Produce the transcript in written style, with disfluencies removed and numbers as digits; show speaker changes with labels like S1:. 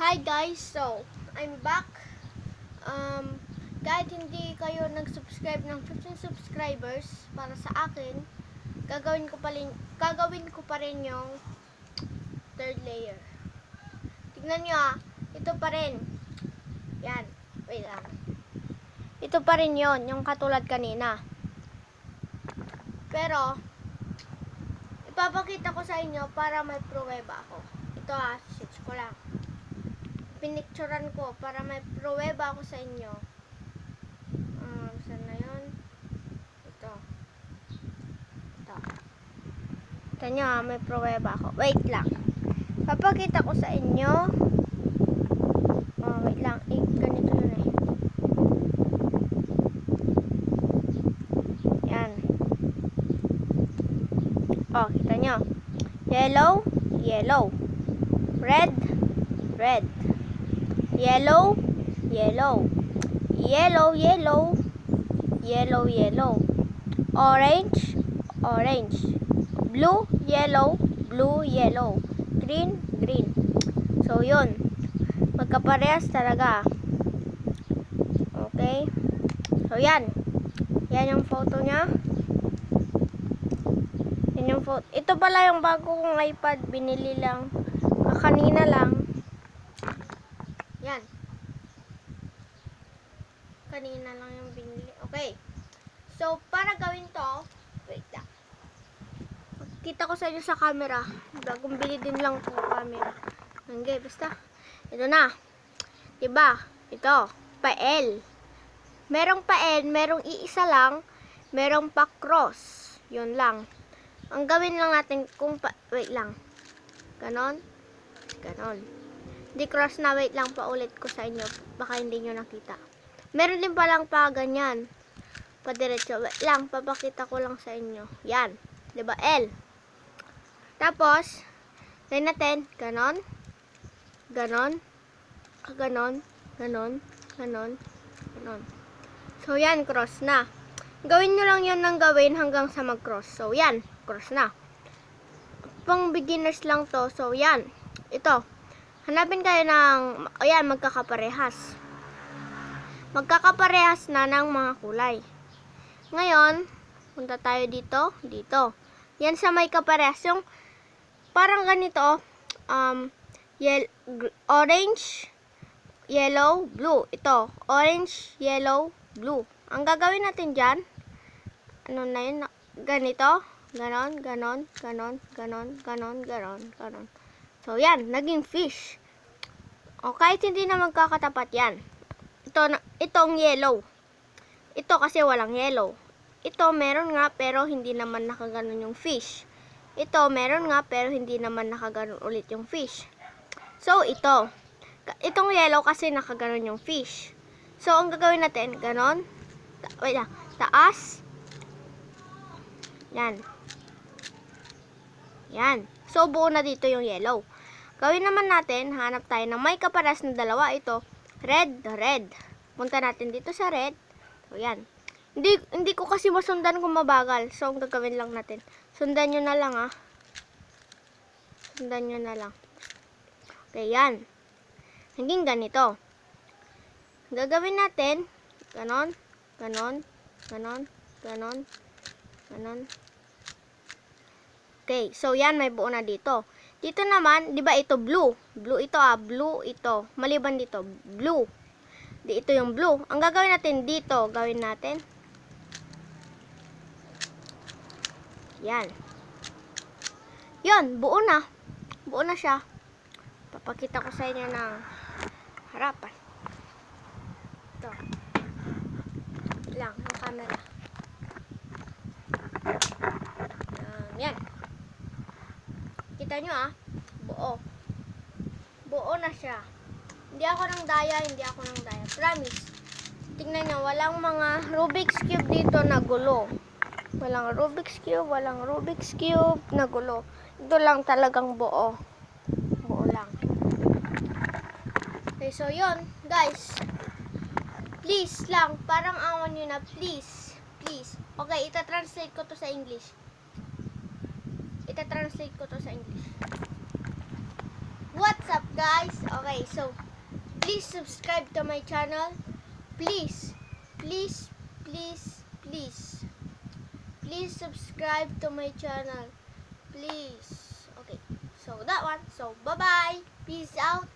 S1: Hi guys, so I'm back. Kahit hindi kayo nag-subscribe ng 15 subscribers para sa akin, gagawin ko pa rin yung third layer. Tignan nyo ito pa rin. Yan, wait lang. Ito pa rin yon, yung katulad kanina. Pero, ipapakita ko sa inyo para may pruweba ako. Ito switch ko lang. Pinicturean ko para may pruweba ako sa inyo. Saan na yun? Ito. Ito nyo may pruweba ako. Wait lang. Papakita ko sa inyo. Wait lang. Ganito yun Yan. Kita nyo. Yellow, yellow. Red, red. Yellow, yellow. Yellow, yellow. Yellow, yellow. Orange, orange. Blue, yellow. Blue, yellow. Green, green. So, yun. Magkaparehas talaga. Okay. So, yan. Yan yung photo niya. Yan yung photo. Ito pala yung bago kong iPad. Binili lang. Kanina lang. Yan. Kanina lang yung binili. Okay. So, para gawin to, wait lang. Kita ko sa inyo sa camera. Bagong bili din lang po camera. Okay, basta. Ito na. Diba? Ito. Pa-L. Merong pa-L, merong iisa lang, merong pa-cross. Yun lang. Ang gawin lang natin kung wait lang. Ganon. Ganon. Di cross na, wait lang, paulit ko sa inyo. Baka hindi nyo nakita. Meron din palang pa ganyan. Padiretso. Wait lang, papakita ko lang sa inyo. Yan. Diba? L. Tapos, line natin. Ganon. Ganon. Ganon. Ganon. Ganon. Ganon. So, yan. Cross na. Gawin nyo lang yun ng gawin hanggang sa mag-cross. So, yan. Cross na. Pang beginners lang to. So, yan. Ito. Hanapin kayo ng, ayan, magkakaparehas. Magkakaparehas na ng mga kulay. Ngayon, punta tayo dito, dito. Yan sa may kaparehas. Yung, parang ganito, orange, yellow, blue. Ito, orange, yellow, blue. Ang gagawin natin dyan, ano na yun, ganito, ganon, ganon, ganon, ganon, ganon, ganon, ganon. So, yan. Naging fish. O, kahit hindi na magkakatapat yan. Itong yellow. Ito kasi walang yellow. Ito, meron nga, pero hindi naman nakaganon yung fish. Ito, meron nga, pero hindi naman nakaganon ulit yung fish. So, ito. Itong yellow kasi nakaganon yung fish. So, ang gagawin natin, ganon. Wait lang. Taas. Yan. Yan. So, buo na dito yung yellow. Gawin naman natin, hanap tayo ng may kaparas na dalawa. Ito, red, red. Punta natin dito sa red. So, yan. Hindi ko kasi masundan kung mabagal. So, ang gagawin lang natin. Sundan nyo na lang, Sundan nyo na lang. Okay, yan. Naging ganito. Gagawin natin, ganon, ganon, ganon, ganon, ganon. Okay, so yan, may buo na dito. Dito naman, di ba ito blue? Blue ito blue ito. Maliban dito, blue. Ito yung blue. Ang gagawin natin dito, gawin natin. Yan. Yan, buo na. Buo na siya. Papakita ko sa inyo ng harapan. Ito. Lang, yung camera. Yan. Kita nyo buo. Buo na siya. Hindi ako ng daya. Promise. Tingnan nyo, walang mga Rubik's Cube dito na gulo. Walang Rubik's Cube na gulo. Ito lang talagang buo. Buo lang. Okay, so yun, guys. Please lang, parang awan nyo na, please. Please. Okay, ita-translate ko to sa English. What's up, guys? Okay. Okay, so please subscribe to my channel. Please, please, please, please. Please subscribe to my channel. Please. Okay, so that one. So, bye-bye. Peace out.